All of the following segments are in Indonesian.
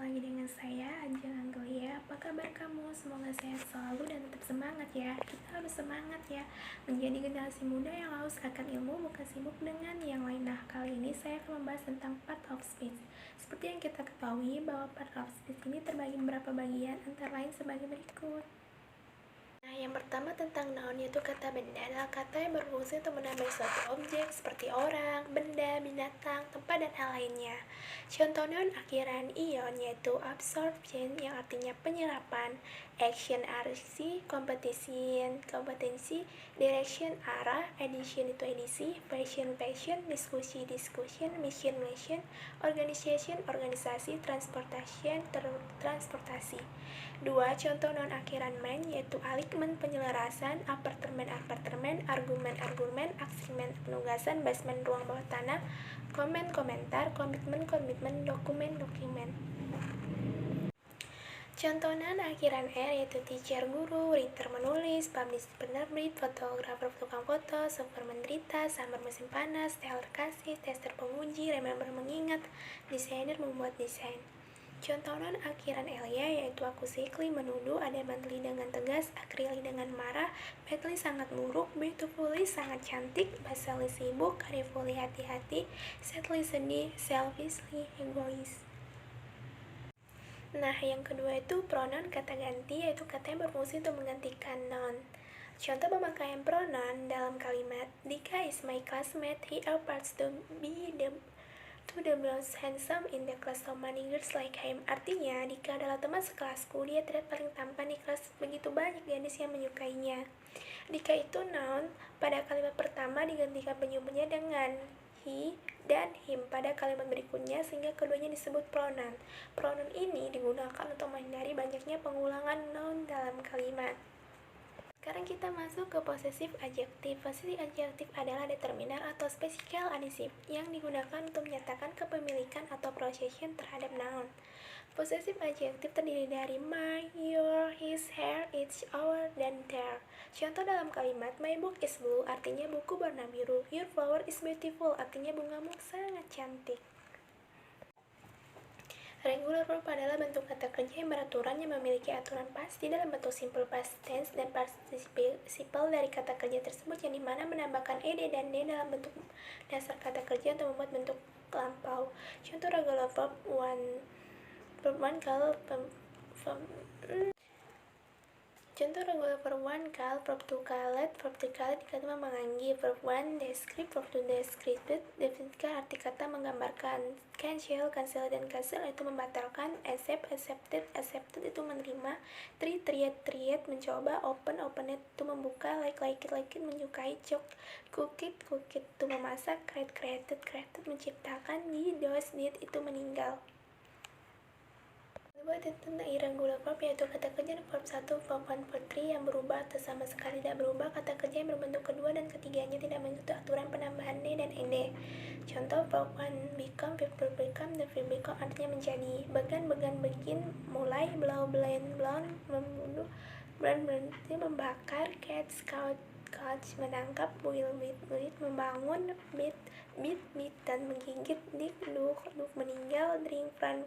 lagi dengan saya, Anjel Anggelia. Apa kabar kamu? Semoga sehat selalu dan tetap semangat ya. Kita harus semangat ya, menjadi generasi muda yang haus akan ilmu, bukan sibuk dengan yang lain. Nah, kali ini saya akan membahas tentang part of speech. Seperti yang kita ketahui bahwa part of speech ini terbagi beberapa bagian, antara lain sebagai berikut. Nah, yang pertama tentang noun, yaitu kata benda adalah kata yang berfungsi untuk menamai suatu objek seperti orang, benda, binatang, tempat, dan hal lainnya. Contoh noun akhiran ion yaitu absorption yang artinya penyerapan, action arti, competition, kompetensi, direction arah, edition itu edisi, passion diskusi discussion, mission organization organisasi, transportation transportasi. 2. Contoh non akhiran man yaitu aligment penyelarasan, apartemen argumen, aksimen penugasan, basement ruang bawah tanah, komentar, komitmen, dokumen. Contoh non akhiran R yaitu teacher guru, writer menulis, publish penerbit, fotografer tukang foto, software menderita, summer musim panas, teller kasih, tester penguji, remember mengingat, desainer membuat desain. Contoh non akhiran Elia yaitu accusatively menuduh, adamantly dengan tegas, accurately dengan marah, badly sangat buruk, beautifully sangat cantik, basically sibuk, carefully hati-hati, sadly sedih, selfishly egois. Nah, yang kedua itu pronoun kata ganti, yaitu kata yang berfungsi untuk menggantikan noun. Contoh pemakaian pronoun dalam kalimat Dika is my classmate, he appears to be the most handsome in the class, so many girls like him. Artinya, Dika adalah teman sekelasku, dia terlihat paling tampan di kelas, begitu banyak gadis yang menyukainya. Dika itu noun, pada kalimat pertama digantikan penyebutnya dengan he dan him pada kalimat berikutnya sehingga keduanya disebut pronoun. Pronoun ini digunakan untuk menghindari banyaknya pengulangan noun dalam kalimat. Sekarang kita masuk ke possessive adjective. Possessive adjective adalah determiner atau spesial adjektif yang digunakan untuk menyatakan kepemilikan atau possession terhadap noun. Possessive adjective terdiri dari my, your, his, her, its, our, dan their. Contoh dalam kalimat my book is blue artinya buku warna biru. Your flower is beautiful artinya bungamu sangat cantik. Regular verb adalah bentuk kata kerja yang beraturan yang memiliki aturan pasti dalam bentuk simple past tense dan participle dari kata kerja tersebut yang dimana menambahkan ed dan d dalam bentuk dasar kata kerja untuk membuat bentuk lampau. Contoh regular verb Contoh regular verb 1 call, verb 2 called, verb 3 called dikata menganggi, verb 1 describe, verb 2 described, definisikan arti kata menggambarkan, cancel, dan cancel itu membatalkan, accept, accepted itu menerima, tried mencoba, opened itu membuka, like it menyukai, cook it itu memasak, created menciptakan, did itu meninggal. Kedua tentang irregular verb yaitu kata kerja verb 1, verb 1, verb 3 yang berubah atau sama sekali tidak berubah, kata kerja yang berbentuk kedua dan ketiganya tidak mengikuti aturan penambahan d dan ed. Contoh verb 1 become, verb become, the verb become artinya menjadi, began, begin, mulai, blow, blown, membunuh, burn, berhenti, membakar, catch, catch, menangkap, boil, membangun, beat, dan menggigit, dig, meninggal, drink, run,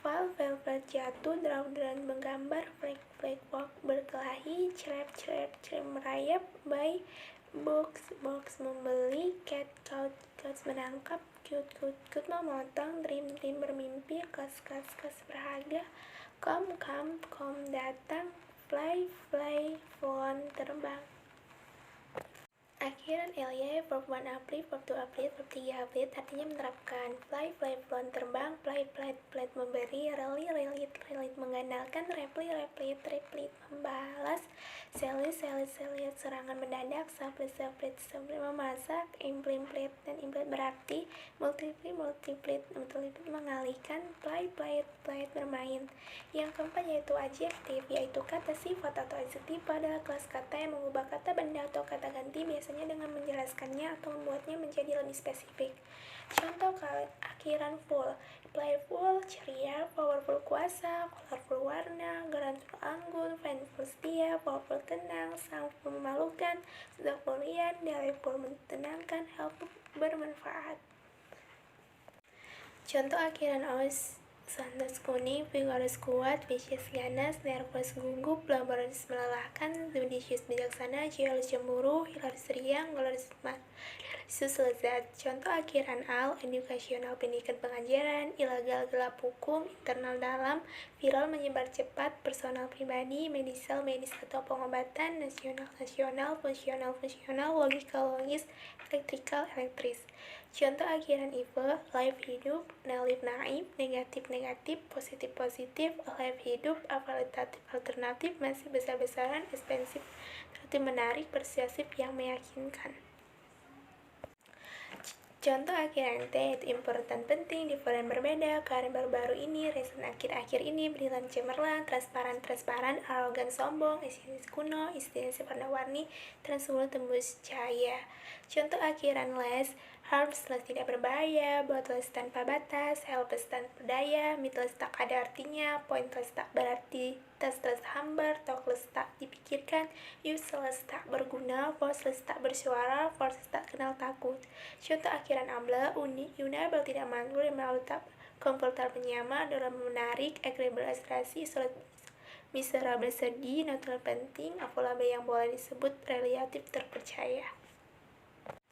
fall, jatuh, draw, menggambar, flag, walk, berkelahi, trap, merayap, buy, box, membeli, cat, couch, menangkap, cute, memotong, dream, bermimpi, class, berharga, come, datang, fly, phone, terbang. Akhiran Elia, verb 1 uplift, verb 2 uplift, verb 3 uplift artinya menerapkan, fly, phone, terbang, play, memberi, relate, mengandalkan, reply, membalas, selly, serangan mendadak, supply, memasak, implement, dan berarti, multiply, mengalihkan, play, bermain. Yang keempat yaitu adjektif, yaitu kata sifat atau adjektif adalah kelas kata yang mengubah kata benda atau kata ganti biasanya dengan menjelaskannya atau membuatnya menjadi lebih spesifik. Contoh akhiran full, playful, ceria, powerful, kuasa, colorful, warna, grantul, anggun, friendful, setia, powerful, tenang, soundful, memalukan, sudahful, rian, delightful, mentenangkan, helpful, bermanfaat. Contoh akhiran Santas kuning, vigorous kuat, vicious ganas, nervous gugup, laboratorius melelahkan, judicious bijaksana, jealous cemburu, hilarious riang, glorious malicious lezat. Contoh akhiran al, edukasional pendidikan pengajaran, ilegal gelap hukum, internal dalam, viral menyebar cepat, personal pribadi, medisal medis atau pengobatan, nasional fungsional, logikal logis, elektrikal elektris. Contoh akhiran IVE, live hidup, nalib naib, negatif, positif, live hidup, alternatif, masih besar-besaran, ekspensif, relatif menarik, persuasif yang meyakinkan. Contoh akhiran T, itu important penting, different berbeda, karen baru-baru ini, recent akhir-akhir ini, brilliant cemerlang, transparan, arogan sombong, isinis kuno, istinasi warna-warni, translucent tembus cahaya. Contoh akhiran less, harmless tidak berbahaya, boundless tanpa batas, helpless tanpa daya, meaningless tak ada artinya, pointless tak berarti, tasteless hambar, talkless tak dipikirkan, useless tak berguna, voiceless tak bersuara, forceless tak kenal takut. Contoh akhiran able, unable tidak mantul, malu tak komfortable nyaman, dalam menarik, agreeable aspirasi, sulit miserable sedih, natural penting, available yang boleh disebut relatif terpercaya.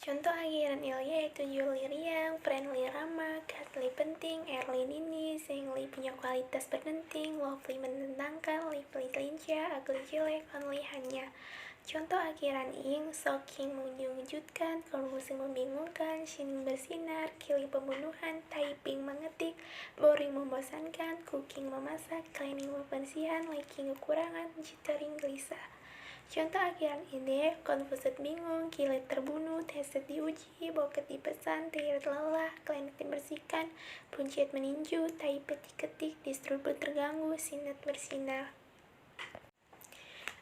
Contoh akhiran il yaitu Julie riang, friendly ramah, cuddly penting, early dini, singly punya kualitas bergenting, lovely menentangkan, lively lincah, ugly jelek, only hanya. Contoh akhiran ing, shocking mengejutkan, confusing membingungkan, shining bersinar, killing pembunuhan, typing mengetik, boring membosankan, cooking memasak, cleaning pembersihan, liking kekurangan, jittering gelisah. Contoh akhiran ide, confused bingung, kilit terbunuh, tested diuji, boket dipesan, tired lelah, klinik dibersihkan, puncet meninju, typed diketik, distribut terganggu, sinet bersinar.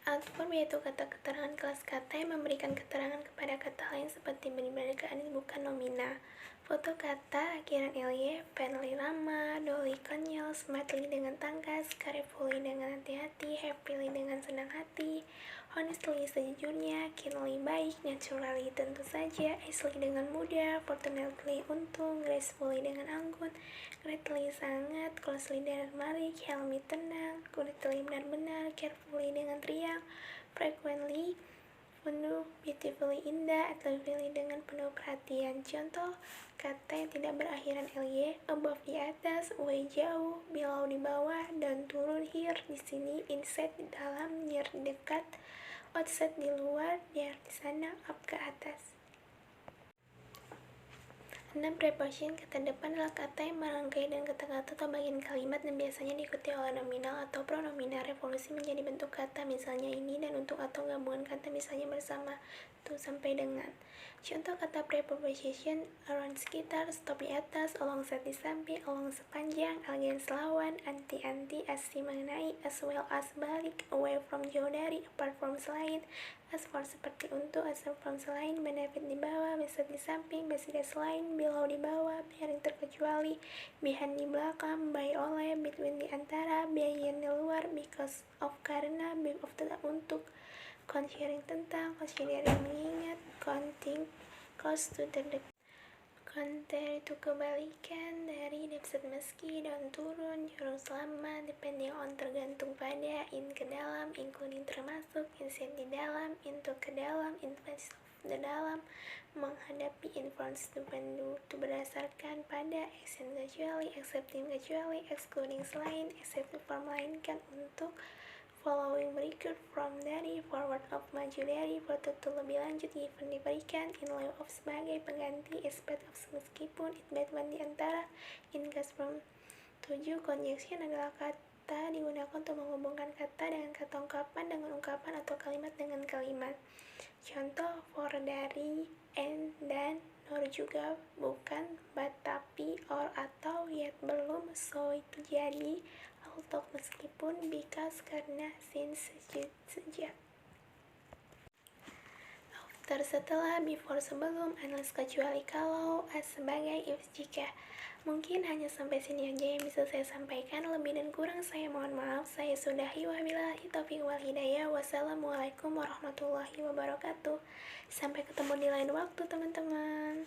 Outform yaitu kata keterangan kelas kata yang memberikan keterangan kepada kata lain seperti beribadah bukan nomina. Foto kata akhiran ly, friendly ramah, dolly konyol, smartly dengan tangkas, carefully dengan hati-hati, happily dengan senang hati, honestly sejujurnya, keenly baik, naturally tentu saja, easily dengan mudah, fortunately untung, gracefully dengan anggun, greatly sangat, closely dengan marik, helmy tenang, correctly benar-benar, carefully dengan riang, frequently penuh, beautifully indah, attentively dengan penuh perhatian. Contoh kata yang tidak berakhiran ly, above di atas, way jauh, below di bawah, down turun, here di sini, inside di dalam, near di dekat, outside di luar, there di sana, up ke atas. 6. Preposition kata depan adalah kata yang merangkai dan kata-kata atau bagian kalimat dan biasanya diikuti oleh nominal atau pronominal. Revolusi menjadi bentuk kata, misalnya ini, dan untuk atau gabungan kata, misalnya bersama, tuh, sampai dengan. Contoh kata preposition, around sekitar, stop di atas, alongside di samping, along sepanjang, against lawan, anti, asi mengenai, as well as balik, away from jauh dari, apart from selain, as for seperti untuk, aside from selain, benefit di bawah, beside di samping, beside selain, below di bawah, bearing terkecuali, behind di belakang, by oleh, between di antara, beyond di luar, because of karena, be of tidak untuk, considering tentang, considering mengingat, counting, close to terdekat. Contrary itu kebalikan dari, deficit meski, down turun, jurung selama, depending on tergantung pada, in ke dalam, including termasuk, inside di dalam, into ke dalam, in face of the dalam, menghadapi, in front to bandu, to berdasarkan pada, except kecuali, accepting kecuali, excluding selain, except for melainkan untuk, following berikut, from dari, forward of maju dari, for to lebih lanjut, given diberikan, in lieu of sebagai pengganti, instead of meskipun, it between di antara, in case from. 7. Conjunction adalah kata digunakan untuk menghubungkan kata dengan kata ungkapan dengan ungkapan atau kalimat dengan kalimat. Contoh, for dari, and, dan, nor juga, bukan, but tapi, or atau, yet belum, so itu jadi, although meskipun, because karena, since sejak. After setelah, before sebelum, unless kecuali kalau, as sebagai, if jika. Mungkin hanya sampai sini aja yang bisa saya sampaikan. Lebih dan kurang saya mohon maaf. Saya sudahi, wabillahi taufiq wal hidayah. Wassalamualaikum warahmatullahi wabarakatuh. Sampai ketemu di lain waktu teman-teman.